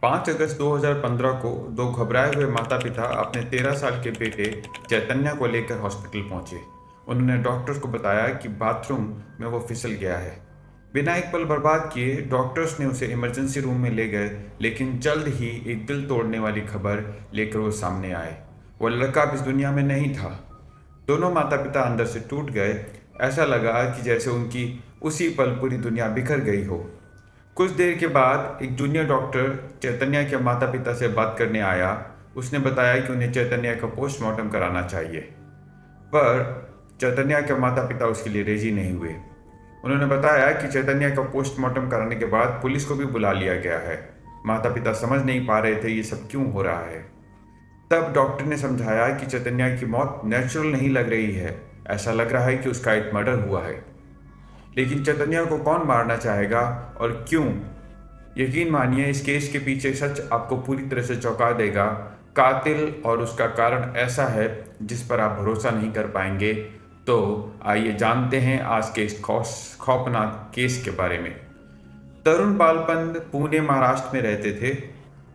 5 अगस्त 2015 को दो घबराए हुए माता-पिता अपने 13 साल के बेटे चैतन्य को लेकर हॉस्पिटल पहुंचे। उन्होंने डॉक्टर्स को बताया कि बाथरूम में वो फिसल गया है। बिना एक पल बर्बाद किए डॉक्टर्स ने उसे इमरजेंसी रूम में ले गए, लेकिन जल्द ही एक दिल तोड़ने वाली खबर लेकर वो सामने आए। वो लड़का अब इस दुनिया में नहीं था। दोनों माता-पिता अंदर से टूट गए। ऐसा लगा कि जैसे उनकी उसी पल पूरी दुनिया बिखर गई हो। कुछ देर के बाद एक जूनियर डॉक्टर चैतन्य के माता पिता से बात करने आया। उसने बताया कि उन्हें चैतन्य का पोस्टमार्टम कराना चाहिए, पर चैतन्य के माता पिता उसके लिए राजी नहीं हुए। उन्होंने बताया कि चैतन्य का पोस्टमार्टम कराने के बाद पुलिस को भी बुला लिया गया है। माता पिता समझ नहीं पा रहे थे ये सब क्यों हो रहा है। तब डॉक्टर ने समझाया कि चैतन्य की मौत नेचुरल नहीं लग रही है, ऐसा लग रहा है कि उसका एक मर्डर हुआ है। लेकिन चैतन्य को कौन मारना चाहेगा और क्यों? यकीन मानिए, इस केस के पीछे सच आपको पूरी तरह से चौंका देगा। कातिल और उसका कारण ऐसा है जिस पर आप भरोसा नहीं कर पाएंगे। तो आइए जानते हैं आज के इस खौफनाक केस के बारे में। तरुण बालपन पुणे महाराष्ट्र में रहते थे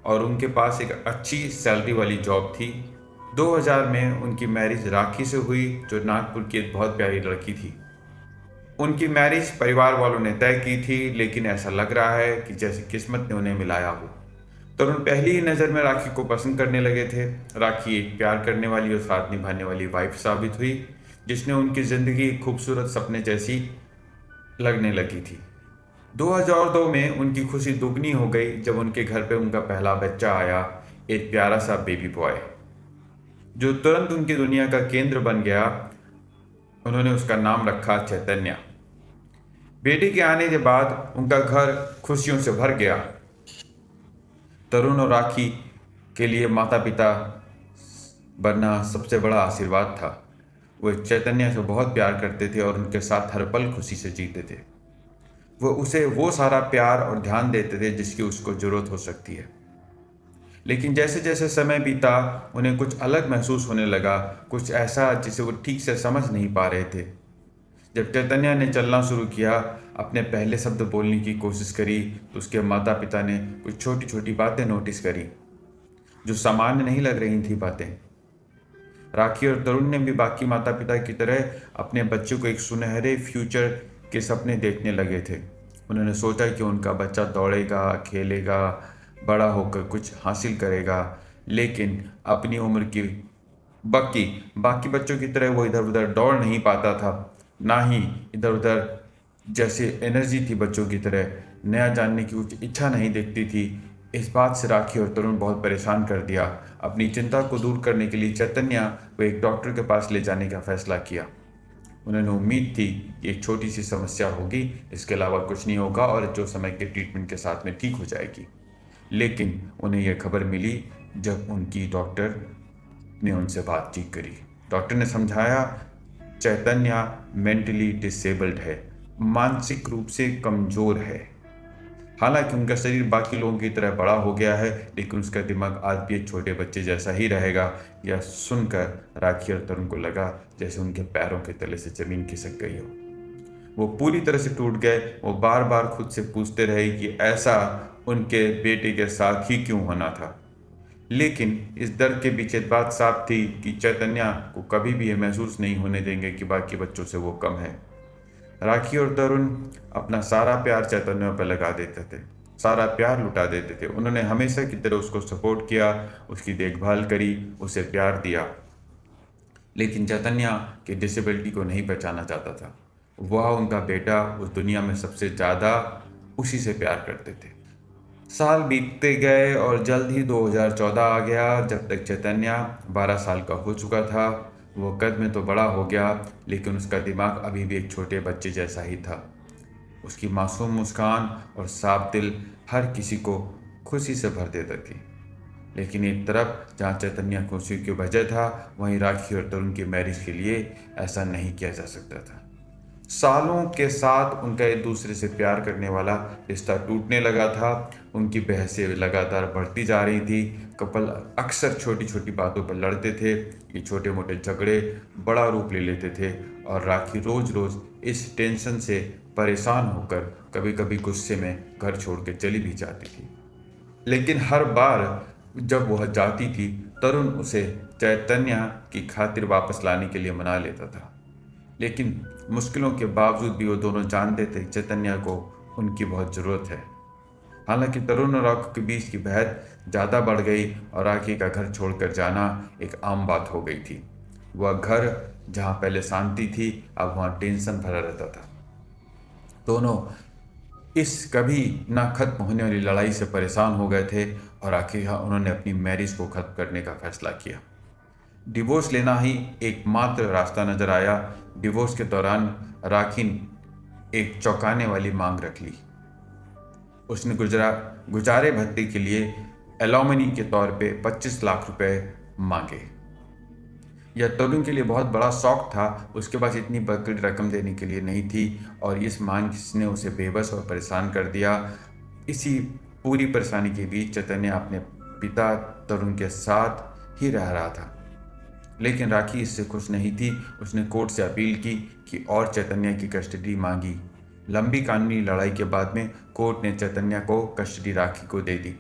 और उनके पास एक अच्छी सैलरी वाली जॉब थी। 2000 में उनकी मैरिज राखी से हुई, जो नागपुर की एक बहुत प्यारी लड़की थी। उनकी मैरिज परिवार वालों ने तय की थी, लेकिन ऐसा लग रहा है कि जैसे किस्मत ने उन्हें मिलाया हो। तरुण पहली ही नज़र में राखी को पसंद करने लगे थे। राखी एक प्यार करने वाली और साथ निभाने वाली वाइफ साबित हुई, जिसने उनकी ज़िंदगी एक खूबसूरत सपने जैसी लगने लगी थी। 2002 में उनकी खुशी दुगनी हो गई जब उनके घर पे उनका पहला बच्चा आया, एक प्यारा सा बेबी बॉय, जो तुरंत उनकी दुनिया का केंद्र बन गया। उन्होंने उसका नाम रखा चैतन्य। बेटी के आने के बाद उनका घर खुशियों से भर गया। तरुण और राखी के लिए माता पिता बनना सबसे बड़ा आशीर्वाद था। वो चैतन्य से बहुत प्यार करते थे और उनके साथ हर पल खुशी से जीते थे। वो उसे वो सारा प्यार और ध्यान देते थे जिसकी उसको जरूरत हो सकती है। लेकिन जैसे जैसे समय बीता, उन्हें कुछ अलग महसूस होने लगा, कुछ ऐसा जिसे वो ठीक से समझ नहीं पा रहे थे। जब चैतन्य ने चलना शुरू किया, अपने पहले शब्द बोलने की कोशिश करी, तो उसके माता पिता ने कुछ छोटी छोटी बातें नोटिस करी जो सामान्य नहीं लग रही थी बातें। राखी और तरुण ने भी बाकी माता पिता की तरह अपने बच्चों को एक सुनहरे फ्यूचर के सपने देखने लगे थे। उन्होंने सोचा कि उनका बच्चा दौड़ेगा, खेलेगा, बड़ा होकर कुछ हासिल करेगा, लेकिन अपनी उम्र की बाकी बाकी बच्चों की तरह वो इधर उधर दौड़ नहीं पाता था, ना ही इधर उधर जैसे एनर्जी थी बच्चों की तरह। नया जानने की कुछ इच्छा नहीं दिखती थी। इस बात से राखी और तरुण बहुत परेशान कर दिया। अपनी चिंता को दूर करने के लिए चैतन्य को एक डॉक्टर के पास ले जाने का फैसला किया। उन्होंने उम्मीद थी कि एक छोटी सी समस्या होगी, इसके अलावा कुछ नहीं होगा और जो समय के ट्रीटमेंट के साथ में ठीक हो जाएगी। लेकिन उन्हें यह खबर मिली जब उनकी डॉक्टर ने उनसे बातचीत करी। डॉक्टर ने समझाया, चैतन्य मेंटली डिसेबल्ड है, मानसिक रूप से कमजोर है। हालांकि उनका शरीर बाकी लोगों की तरह बड़ा हो गया है, लेकिन उसका दिमाग आज भी एक छोटे बच्चे जैसा ही रहेगा। यह सुनकर राखी और तरुण को लगा जैसे उनके पैरों के तले से जमीन खिसक गई हो। वो पूरी तरह से टूट गए। वो बार बार खुद से पूछते रहे कि ऐसा उनके बेटे के साथ ही क्यों होना था। लेकिन इस दर्द के पीछे बात साफ थी कि चैतन्य को कभी भी ये महसूस नहीं होने देंगे कि बाकी बच्चों से वो कम है। राखी और तरुण अपना सारा प्यार चैतन्य पर लगा देते थे, सारा प्यार लुटा देते थे। उन्होंने हमेशा की तरह उसको सपोर्ट किया, उसकी देखभाल करी, उसे प्यार दिया। लेकिन चैतन्य की डिसेबिलिटी को नहीं पहचाना जाता था। वह उनका बेटा उस दुनिया में सबसे ज़्यादा उसी से प्यार करते थे। साल बीतते गए और जल्द ही 2014 आ गया। जब तक चैतन्य 12 साल का हो चुका था, वो कद में तो बड़ा हो गया, लेकिन उसका दिमाग अभी भी एक छोटे बच्चे जैसा ही था। उसकी मासूम मुस्कान और साफ दिल हर किसी को खुशी से भर देती थी। लेकिन एक तरफ जहाँ चैतन्य खुशी की वजह था, वहीं राखी और तरुण की मैरिज के लिए ऐसा नहीं किया जा सकता था। सालों के साथ उनका एक दूसरे से प्यार करने वाला रिश्ता टूटने लगा था। उनकी बहसें लगातार बढ़ती जा रही थी। कपल अक्सर छोटी छोटी बातों पर लड़ते थे। ये छोटे मोटे झगड़े बड़ा रूप ले लेते थे और राखी रोज रोज इस टेंशन से परेशान होकर कभी कभी गुस्से में घर छोड़ के चली भी जाती थी। लेकिन हर बार जब वह जाती थी, तरुण उसे चैतन्य की खातिर वापस लाने के लिए मना लेता था। लेकिन मुश्किलों के बावजूद भी वो दोनों जानते थे चैतन्य को उनकी बहुत ज़रूरत है। हालांकि तरुण और राखी के बीच की बहस ज़्यादा बढ़ गई और राखी का घर छोड़कर जाना एक आम बात हो गई थी। वह घर जहाँ पहले शांति थी, अब वहाँ टेंशन भरा रहता था। दोनों इस कभी ना खत्म होने वाली लड़ाई से परेशान हो गए थे और आखिरकार उन्होंने अपनी मैरिज को खत्म करने का फैसला किया। डिवोर्स लेना ही एकमात्र रास्ता नजर आया। डिवोर्स के दौरान राखी ने एक चौंकाने वाली मांग रख ली। उसने गुजारे भत्ते के लिए एलॉमनी के तौर पे 25 लाख रुपए मांगे। यह तरुण के लिए बहुत बड़ा शौक था। उसके पास इतनी बड़ी रकम देने के लिए नहीं थी और इस मांग ने उसे बेबस और परेशान कर दिया। इसी पूरी परेशानी के बीच चैतन्य अपने पिता तरुण के साथ ही रह रहा था। लेकिन राखी इससे खुश नहीं थी। उसने कोर्ट से अपील की कि और चैतन्य की कस्टडी मांगी। लंबी कानूनी लड़ाई के बाद में कोर्ट ने चैतन्य को कस्टडी राखी को दे दी।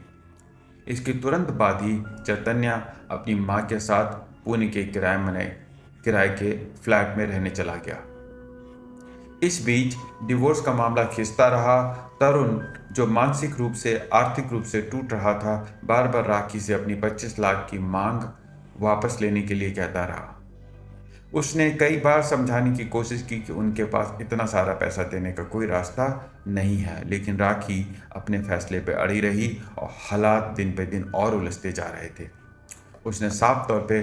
इसके तुरंत बाद ही चैतन्य अपनी मां के साथ पुणे के किराए के फ्लैट में रहने चला गया। इस बीच डिवोर्स का मामला खिंचता रहा। तरुण, जो मानसिक रूप से आर्थिक रूप से टूट रहा था, बार बार राखी से अपनी 25 लाख की मांग वापस लेने के लिए कहता रहा। उसने कई बार समझाने की कोशिश की कि उनके पास इतना सारा पैसा देने का कोई रास्ता नहीं है, लेकिन राखी अपने फैसले पर अड़ी रही और हालात दिन पे दिन और उलझते जा रहे थे। उसने साफ तौर पे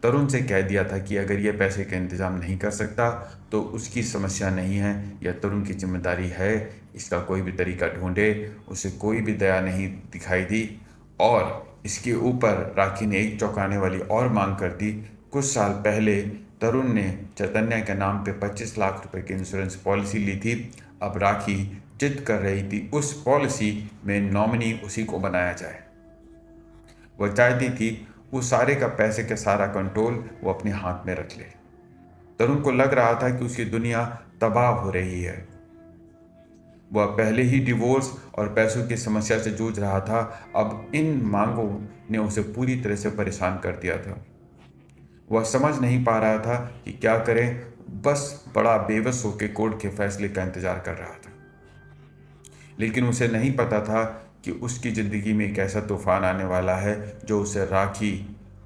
तरुण से कह दिया था कि अगर ये पैसे का इंतजाम नहीं कर सकता तो उसकी समस्या नहीं है, यह तरुण की जिम्मेदारी है। इसका कोई भी तरीका ढूंढे। उसे कोई भी दया नहीं दिखाई दी और इसके ऊपर राखी ने एक चौंकाने वाली और मांग कर दी। कुछ साल पहले तरुण ने चैतन्य के नाम पे 25 लाख रुपए की इंश्योरेंस पॉलिसी ली थी। अब राखी जिद कर रही थी उस पॉलिसी में नॉमिनी उसी को बनाया जाए। वह चाहती थी वो सारे का पैसे का सारा कंट्रोल वो अपने हाथ में रख ले। तरुण को लग रहा था कि उसकी दुनिया तबाह हो रही है। वह पहले ही डिवोर्स और पैसों की समस्या से जूझ रहा था। अब इन मांगों ने उसे पूरी तरह से परेशान कर दिया था। वह समझ नहीं पा रहा था कि क्या करे। बस बड़ा बेबस होकर कोर्ट के फैसले का इंतजार कर रहा था। लेकिन उसे नहीं पता था कि उसकी ज़िंदगी में एक ऐसा तूफान आने वाला है जो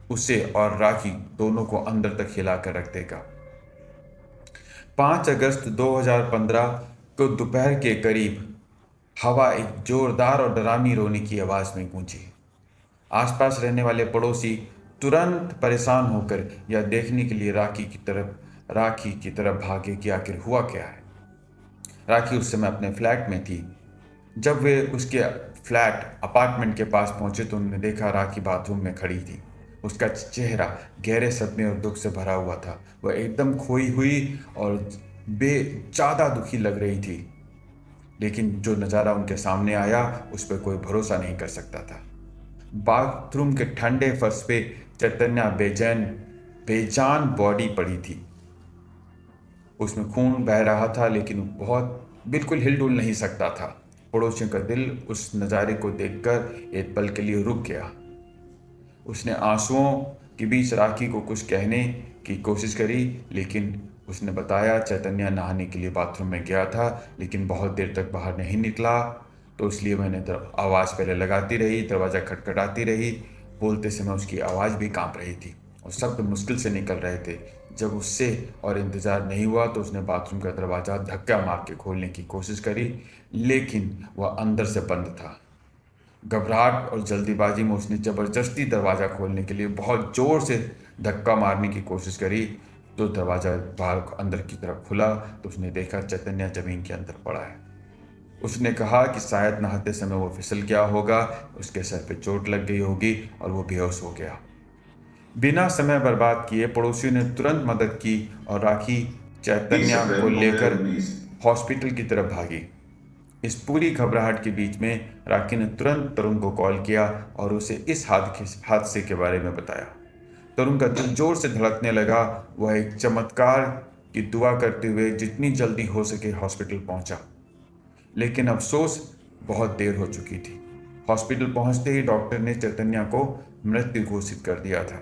उसे और राखी दोनों को अंदर तक हिला कर रख देगा। 5 अगस्त 2015 को दोपहर के करीब हवा एक जोरदार और डरावनी रोने की आवाज़ में गूंजी। आसपास रहने वाले पड़ोसी तुरंत परेशान होकर यह देखने के लिए राखी की तरफ भागे कि आखिर हुआ क्या है। राखी उस समय अपने फ्लैट में थी। जब वे उसके फ्लैट अपार्टमेंट के पास पहुंचे तो उन्होंने देखा राखी बाथरूम में खड़ी थी। उसका चेहरा गहरे सदमे और दुख से भरा हुआ था। वह एकदम खोई हुई और ज़्यादा दुखी लग रही थी। लेकिन जो नज़ारा उनके सामने आया उस पर कोई भरोसा नहीं कर सकता था। बाथरूम के ठंडे फर्श पे चैतन्य बेजान बॉडी पड़ी थी। उसमें खून बह रहा था लेकिन बिल्कुल हिलडुल नहीं सकता था। पड़ोसियों का दिल उस नज़ारे को देखकर एक पल के लिए रुक गया। उसने आंसुओं के बीच राखी को कुछ कहने की कोशिश करी, लेकिन उसने बताया चैतन्य नहाने के लिए बाथरूम में गया था लेकिन बहुत देर तक बाहर नहीं निकला, तो इसलिए मैंने आवाज़ पहले लगाती रही, दरवाज़ा खटखटाती रही। बोलते समय उसकी आवाज़ भी कांप रही थी और शब्द मुश्किल से निकल रहे थे। जब उससे और इंतज़ार नहीं हुआ तो उसने बाथरूम का दरवाज़ा धक्का मार के खोलने की कोशिश करी, लेकिन वह अंदर से बंद था। घबराहट और जल्दीबाजी में उसने ज़बरदस्ती दरवाज़ा खोलने के लिए बहुत ज़ोर से धक्का मारने की कोशिश करी, तो दरवाज़ा बाहर अंदर की तरफ खुला तो उसने देखा चैतन्य ज़मीन के अंदर पड़ा है। उसने कहा कि शायद नहाते समय वो फिसल गया होगा, उसके सर पे चोट लग गई होगी और वो बेहोश हो गया। बिना समय बर्बाद किए पड़ोसियों ने तुरंत मदद की और राखी चैतन्य को लेकर हॉस्पिटल की तरफ भागी। इस पूरी घबराहट के बीच में राखी ने तुरंत तरुण को कॉल किया और उसे इस हादसे के बारे में बताया। तरुण का दिल जोर से धड़कने लगा। वह एक चमत्कार की दुआ करते हुए जितनी जल्दी हो सके हॉस्पिटल पहुंचा, लेकिन अफसोस बहुत देर हो चुकी थी। हॉस्पिटल पहुंचते ही डॉक्टर ने चैतन्या को मृत घोषित कर दिया था।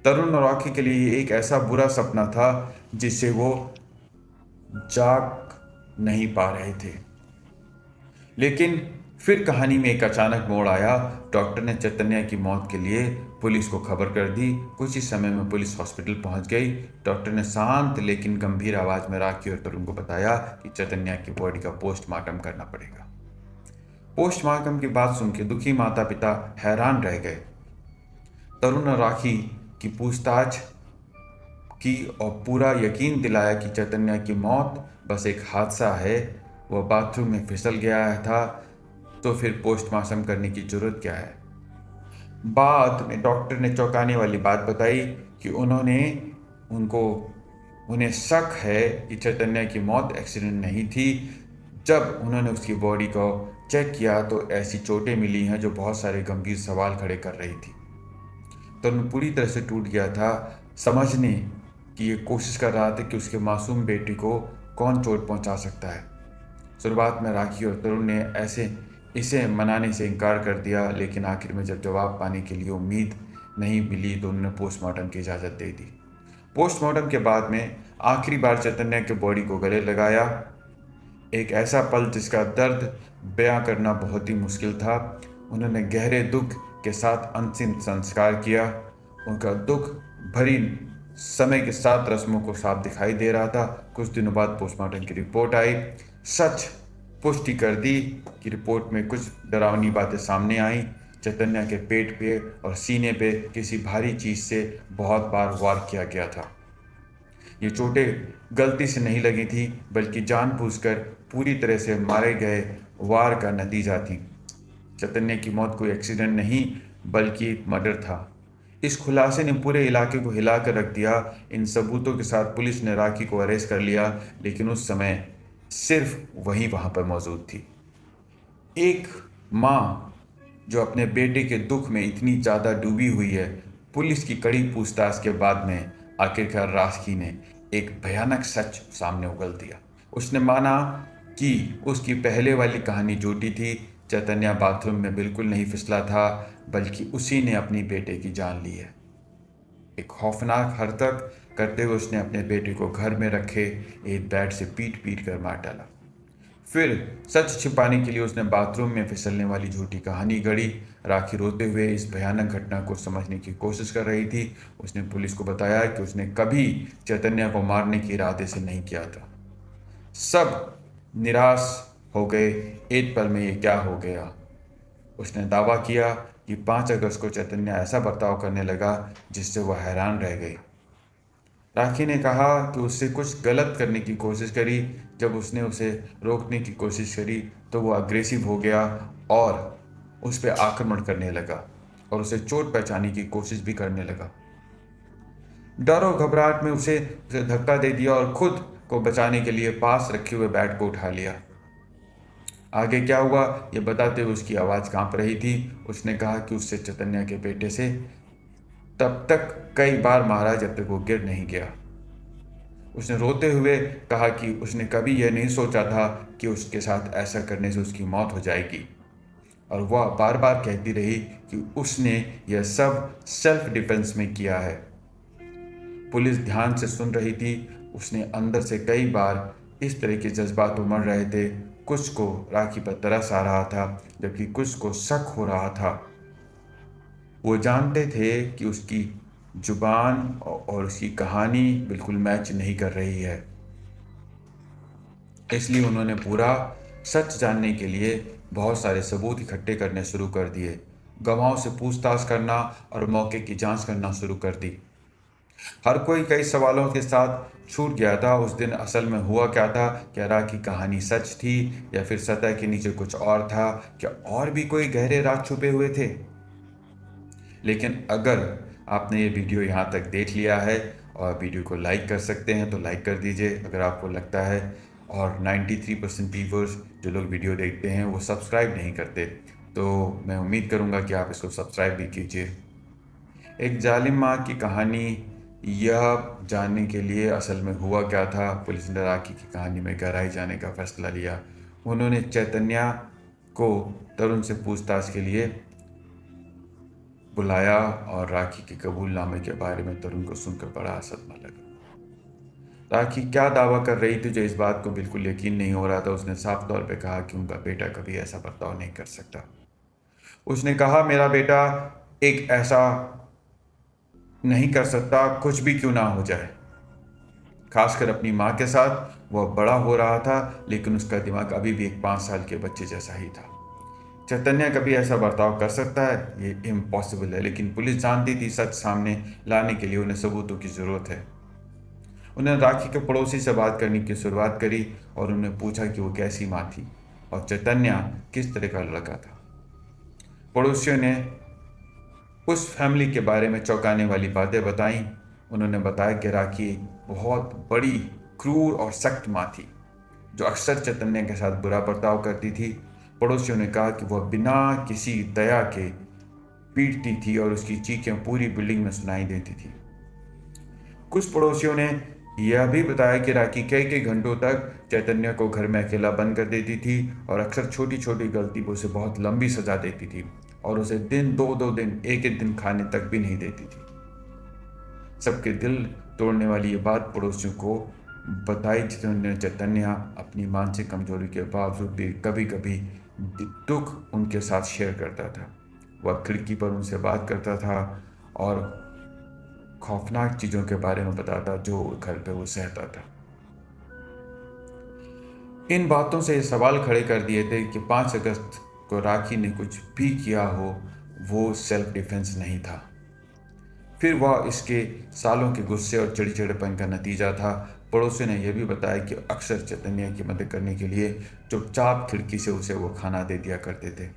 तरुण और राखी के लिए ये एक ऐसा बुरा सपना था जिससे वो जाग नहीं पा रहे थे। लेकिन फिर कहानी में एक अचानक मोड़ आया। डॉक्टर ने चैतन्या की मौत के लिए पुलिस को खबर कर दी। कुछ ही समय में पुलिस हॉस्पिटल पहुंच गई। डॉक्टर ने शांत लेकिन गंभीर आवाज में राखी और तरुण को बताया कि चैतन्या की बॉडी का पोस्टमार्टम करना पड़ेगा। पोस्टमार्टम की बात सुन के दुखी माता पिता हैरान रह गए। तरुण और राखी की पूछताछ की और पूरा यकीन दिलाया कि चैतन्या की मौत बस एक हादसा है, वह बाथरूम में फिसल गया था, तो फिर पोस्टमार्टम करने की जरूरत क्या है। बाद में डॉक्टर ने चौंकाने वाली बात बताई कि उन्हें शक है कि चैतन्या की मौत एक्सीडेंट नहीं थी। जब उन्होंने उसकी बॉडी को चेक किया तो ऐसी चोटें मिली हैं जो बहुत सारे गंभीर सवाल खड़े कर रही थी। तो उन्हें पूरी तरह से टूट गया था। समझने की ये कोशिश कर रहा था कि उसके मासूम बेटी को कौन चोट पहुंचा सकता है। शुरुआत में राखी और तरुण ने इसे मनाने से इनकार कर दिया, लेकिन आखिर में जब जवाब पाने के लिए उम्मीद नहीं मिली तो उन्होंने पोस्टमार्टम की इजाज़त दे दी। पोस्टमार्टम के बाद में आखिरी बार चैतन्या की बॉडी को गले लगाया। एक ऐसा पल जिसका दर्द बयां करना बहुत ही मुश्किल था। उन्होंने गहरे दुख के साथ अंतिम संस्कार किया। उनका दुख भरी समय के साथ रस्मों को साफ दिखाई दे रहा था। कुछ दिनों बाद पोस्टमार्टम की रिपोर्ट आई। सच पुष्टि कर दी कि रिपोर्ट में कुछ डरावनी बातें सामने आई। चैतन्या के पेट पे और सीने पे किसी भारी चीज से बहुत बार वार किया गया था। ये चोटें गलती से नहीं लगी थी, बल्कि जानबूझकर पूरी तरह से मारे गए वार का नतीजा थी। चैतन्य की मौत कोई एक्सीडेंट नहीं बल्कि एक मर्डर था। इस खुलासे ने पूरे इलाके को हिलाकर रख दिया। इन सबूतों के साथ पुलिस ने राखी को अरेस्ट कर लिया, लेकिन उस समय सिर्फ वही वहां पर मौजूद थी। एक माँ जो अपने बेटे के दुख में इतनी ज़्यादा डूबी हुई है, पुलिस की कड़ी पूछताछ के बाद में आखिरकार राखी ने एक भयानक सच सामने उगल दिया। उसने माना कि उसकी पहले वाली कहानी झूठी थी। चैतन्या बाथरूम में बिल्कुल नहीं फिसला था, बल्कि उसी ने अपनी बेटे की जान ली है। एक खौफनाक हरकत करते हुए उसने अपने बेटे को घर में रखे एक बेड से पीट पीट कर मार डाला। फिर सच छिपाने के लिए उसने बाथरूम में फिसलने वाली झूठी कहानी गढ़ी। राखी रोते हुए इस भयानक घटना को समझने की कोशिश कर रही थी। उसने पुलिस को बताया कि उसने कभी चैतन्या को मारने के इरादे से नहीं किया था। सब निराश हो गए, एक पल में ये क्या हो गया। उसने दावा किया कि 5 अगस्त को चैतन्य ऐसा बर्ताव करने लगा जिससे वह हैरान रह गई। राखी ने कहा कि उससे कुछ गलत करने की कोशिश करी। जब उसने उसे रोकने की कोशिश करी तो वो अग्रेसिव हो गया और उस पर आक्रमण करने लगा और उसे चोट पहुंचाने की कोशिश भी करने लगा। डर और घबराहट में उसे धक्का दे दिया और खुद को बचाने के लिए पास रखे हुए बैट को उठा लिया। आगे क्या हुआ ये बताते हुए उसकी आवाज़ कांप रही थी। उसने कहा कि उससे चैतन्य के बेटे से तब तक कई बार मारा जब तक वो गिर नहीं गया। उसने रोते हुए कहा कि उसने कभी यह नहीं सोचा था कि उसके साथ ऐसा करने से उसकी मौत हो जाएगी, और वह बार बार कहती रही कि उसने यह सब सेल्फ डिफेंस में किया है। पुलिस ध्यान से सुन रही थी। उसने अंदर से कई बार इस तरह के जज्बात उमड़ रहे थे। कुछ को राखी पर तरस आ रहा था, जबकि कुछ को शक हो रहा था। वो जानते थे कि उसकी जुबान और उसकी कहानी बिल्कुल मैच नहीं कर रही है, इसलिए उन्होंने पूरा सच जानने के लिए बहुत सारे सबूत इकट्ठे करने शुरू कर दिए। गवाहों से पूछताछ करना और मौके की जांच करना शुरू कर दी। हर कोई कई सवालों के साथ छूट गया था। उस दिन असल में हुआ क्या था? क्या राखी की कहानी सच थी या फिर सतह के नीचे कुछ और था? क्या और भी कोई गहरे राज छुपे हुए थे? लेकिन अगर आपने ये वीडियो यहाँ तक देख लिया है और वीडियो को लाइक कर सकते हैं तो लाइक कर दीजिए अगर आपको लगता है। और 93% व्यूअर्स जो लोग वीडियो देखते हैं वो सब्सक्राइब नहीं करते, तो मैं उम्मीद करूँगा कि आप इसको सब्सक्राइब भी कीजिए। एक जालिम माँ की कहानी, यह जानने के लिए असल में हुआ क्या था, पुलिस ने राखी की कहानी में गहराई जाने का फैसला लिया। उन्होंने चैतन्या को तरुण से पूछताछ के लिए बुलाया और राखी के कबूलनामे के बारे में तरुण को सुनकर बड़ा सदमा लगा। राखी क्या दावा कर रही थी जो इस बात को बिल्कुल यकीन नहीं हो रहा था। उसने साफ तौर पे कहा कि उनका बेटा कभी ऐसा बर्ताव नहीं कर सकता। उसने कहा, मेरा बेटा एक ऐसा नहीं कर सकता, कुछ भी क्यों ना हो जाए। खासकर अपनी माँ के साथ। वह बड़ा हो रहा था, लेकिन उसका दिमाग अभी भी एक 5 साल के बच्चे जैसा ही था। चैतन्य कभी ऐसा बर्ताव कर सकता है, ये इम्पॉसिबल है। लेकिन पुलिस जानती थी सच सामने लाने के लिए उन्हें सबूतों की जरूरत है। उन्होंने राखी के पड़ोसी से बात करने की शुरुआत करी और उन्हें पूछा कि वो कैसी माँ थी और चैतन्य किस तरह का लड़का था। पड़ोसियों ने उस फैमिली के बारे में चौंकाने वाली बातें बताईं। उन्होंने बताया कि राखी एक बहुत बड़ी, क्रूर और सख्त माँ थी जो अक्सर चैतन्य के साथ बुरा बर्ताव करती थी। पड़ोसियों ने कहा कि वह बिना किसी दया के पीटती थी और उसकी चीखें पूरी बिल्डिंग में सुनाई देती थी। कुछ पड़ोसियों ने यह भी बताया कि राखी कई कई घंटों तक चैतन्य को घर में अकेला बंद कर देती थी और अक्सर छोटी छोटी गलती पर उसे बहुत लंबी सजा देती थी और उसे दिन, दो दो दिन, एक एक दिन खाने तक भी नहीं देती थी। सबके दिल तोड़ने वाली ये बात पड़ोसियों को बताई, जिन्होंने चैतन्य अपनी मानसिक कमजोरी के बावजूद भी कभी कभी दुख उनके साथ शेयर करता था। वह खिड़की पर उनसे बात करता था और खौफनाक चीज़ों के बारे में बताता जो घर पे वो सहता था। इन बातों से ये सवाल खड़े कर दिए थे कि 5 अगस्त को राखी ने कुछ भी किया हो, वो सेल्फ डिफेंस नहीं था। फिर वह इसके सालों के गुस्से और चिड़चिड़ेपन का नतीजा था। पड़ोसी ने यह भी बताया कि अक्सर चैतन्य की मदद करने के लिए चुपचाप खिड़की से उसे वो खाना दे दिया करते थे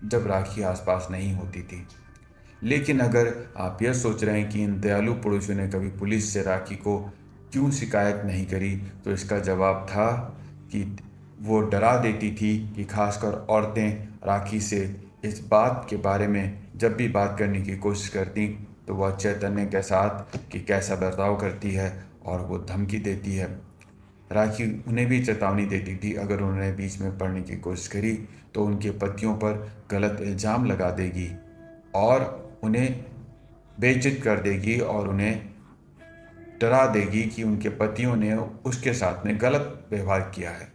जब राखी आसपास नहीं होती थी। लेकिन अगर आप यह सोच रहे हैं कि इन दयालु पड़ोसियों ने कभी पुलिस से राखी को क्यों शिकायत नहीं करी, तो इसका जवाब था कि वो डरा देती थी कि खासकर औरतें राखी से इस बात के बारे में जब भी बात करने की कोशिश करती तो वह चैतन्य के साथ कि कैसा बर्ताव करती है और वो धमकी देती है। राखी उन्हें भी चेतावनी देती थी अगर उन्होंने बीच में पढ़ने की कोशिश करी तो उनके पतियों पर गलत इल्ज़ाम लगा देगी और उन्हें बेइज्जत कर देगी और उन्हें डरा देगी कि उनके पतियों ने उसके साथ में गलत व्यवहार किया है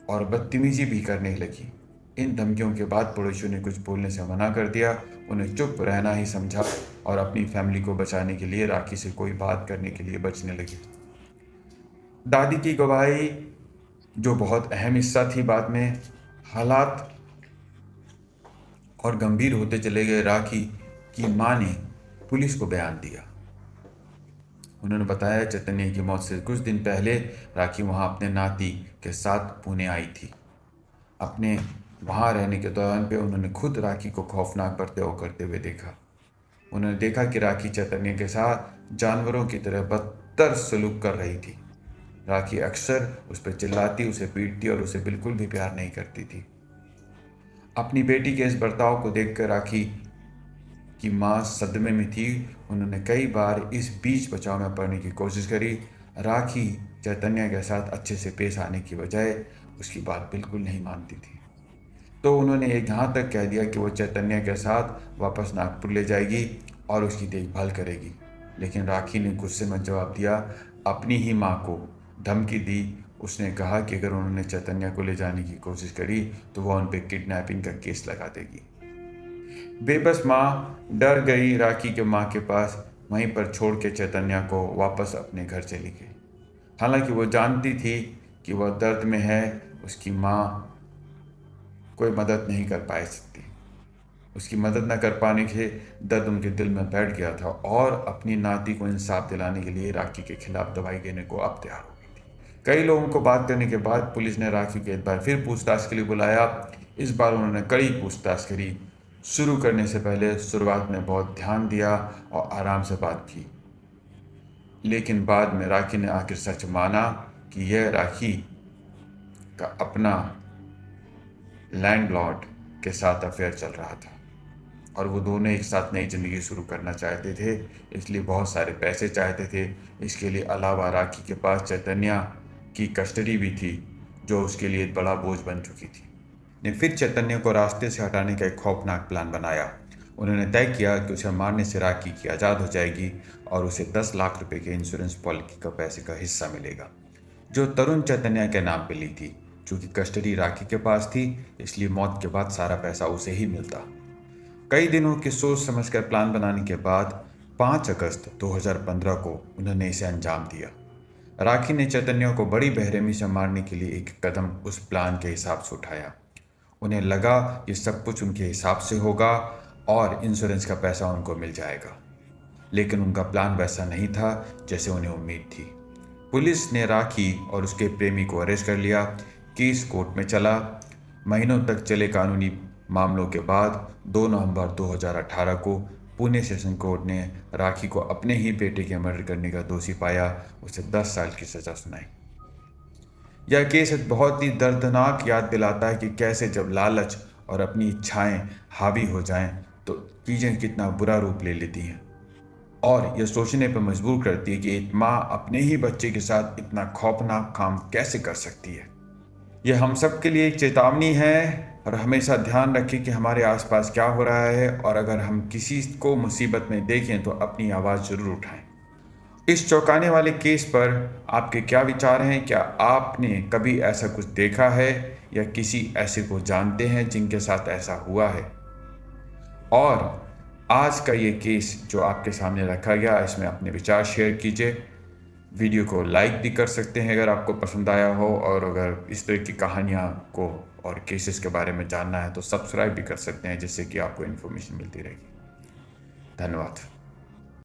और बदतमीजी भी करने लगी। इन धमकियों के बाद पड़ोसियों ने कुछ बोलने से मना कर दिया। उन्हें चुप रहना ही समझा और अपनी फैमिली को बचाने के लिए राखी से कोई बात करने के लिए बचने लगी। दादी की गवाही जो बहुत अहम हिस्सा थी, बाद में हालात और गंभीर होते चले गए। राखी की मां ने पुलिस को बयान दिया। उन्होंने बताया चैतन्य की मौत से कुछ दिन पहले राखी वहां अपने नाती के साथ पुणे आई थी। अपने वहां रहने के दौरान पे उन्होंने खुद राखी को खौफनाक बर्ताव करते हुए देखा। उन्होंने देखा कि राखी चैतन्य के साथ जानवरों की तरह बदतर सलूक कर रही थी। राखी अक्सर उस पर चिल्लाती, उसे पीटती और उसे बिल्कुल भी प्यार नहीं करती थी। अपनी बेटी के इस बर्ताव को देखकर राखी की माँ सदमे में थी। उन्होंने कई बार इस बीच बचाव में पड़ने की कोशिश करी। राखी चैतन्य के साथ अच्छे से पेश आने की बजाय उसकी बात बिल्कुल नहीं मानती थी। तो उन्होंने एक यहाँ तक कह दिया कि वो चैतन्य के साथ वापस नागपुर ले जाएगी और उसकी देखभाल करेगी। लेकिन राखी ने गुस्से में जवाब दिया, अपनी ही माँ को धमकी दी। उसने कहा कि अगर उन्होंने चैतन्य को ले जाने की कोशिश करी तो वह उन पर किडनैपिंग का केस लगा देगी। बेबस माँ डर गई, राखी के माँ के पास वहीं पर छोड़ के चैतन्य को वापस अपने घर चली गई। हालांकि वो जानती थी कि वह दर्द में है, उसकी माँ कोई मदद नहीं कर पाई सकती। उसकी मदद न कर पाने के दर्द उनके दिल में बैठ गया था और अपनी नाती को इंसाफ दिलाने के लिए राखी के खिलाफ दवाई देने को अब तैयार हो गई थी। कई लोगों को बात करने के बाद पुलिस ने राखी को एक बार फिर पूछताछ के लिए बुलाया। इस बार उन्होंने कड़ी पूछताछ करी। शुरू करने से पहले शुरुआत में बहुत ध्यान दिया और आराम से बात की, लेकिन बाद में राखी ने आखिर सच माना कि यह राखी का अपना लैंडलॉर्ड के साथ अफेयर चल रहा था और वो दोनों एक साथ नई जिंदगी शुरू करना चाहते थे, इसलिए बहुत सारे पैसे चाहते थे। इसके लिए अलावा राखी के पास चैतन्य की कस्टडी भी थी जो उसके लिए एक बड़ा बोझ बन चुकी थी। ने फिर चैतन्य को रास्ते से हटाने का एक खौफनाक प्लान बनाया। उन्होंने तय किया कि उसे मारने से राखी की आज़ाद हो जाएगी और उसे 10 लाख रुपए के इंश्योरेंस पॉलिसी का पैसे का हिस्सा मिलेगा, जो तरुण चैतन्य के नाम पे ली थी। चूंकि कस्टडी राखी के पास थी, इसलिए मौत के बाद सारा पैसा उसे ही मिलता। कई दिनों की सोच समझकर प्लान बनाने के बाद 5 अगस्त 2015 को उन्होंने इसे अंजाम दिया। राखी ने चैतन्य को बड़ी बेरहमी से मारने के लिए एक कदम उस प्लान के हिसाब से उठाया। उन्हें लगा ये सब कुछ उनके हिसाब से होगा और इंश्योरेंस का पैसा उनको मिल जाएगा। लेकिन उनका प्लान वैसा नहीं था जैसे उन्हें उम्मीद थी। पुलिस ने राखी और उसके प्रेमी को अरेस्ट कर लिया। केस कोर्ट में चला। महीनों तक चले कानूनी मामलों के बाद 2 नवंबर 2018 को पुणे सेशन कोर्ट ने राखी को अपने ही बेटे के मर्डर करने का दोषी पाया। उसे 10 साल की सजा सुनाई। यह केस एक बहुत ही दर्दनाक याद दिलाता है कि कैसे जब लालच और अपनी इच्छाएं हावी हो जाएं तो चीज़ें कितना बुरा रूप ले लेती हैं, और यह सोचने पर मजबूर करती है कि एक माँ अपने ही बच्चे के साथ इतना खौफनाक काम कैसे कर सकती है। यह हम सब के लिए एक चेतावनी है, और हमेशा ध्यान रखें कि हमारे आसपास क्या हो रहा है, और अगर हम किसी को मुसीबत में देखें तो अपनी आवाज़ जरूर उठाएं। इस चौंकाने वाले केस पर आपके क्या विचार हैं? क्या आपने कभी ऐसा कुछ देखा है या किसी ऐसे को जानते हैं जिनके साथ ऐसा हुआ है? और आज का ये केस जो आपके सामने रखा गया, इसमें अपने विचार शेयर कीजिए। वीडियो को लाइक भी कर सकते हैं अगर आपको पसंद आया हो, और अगर इस तरह की कहानियाँ को और केसेस के बारे में जानना है तो सब्सक्राइब भी कर सकते हैं, जिससे कि आपको इन्फॉर्मेशन मिलती रहेगी। धन्यवाद।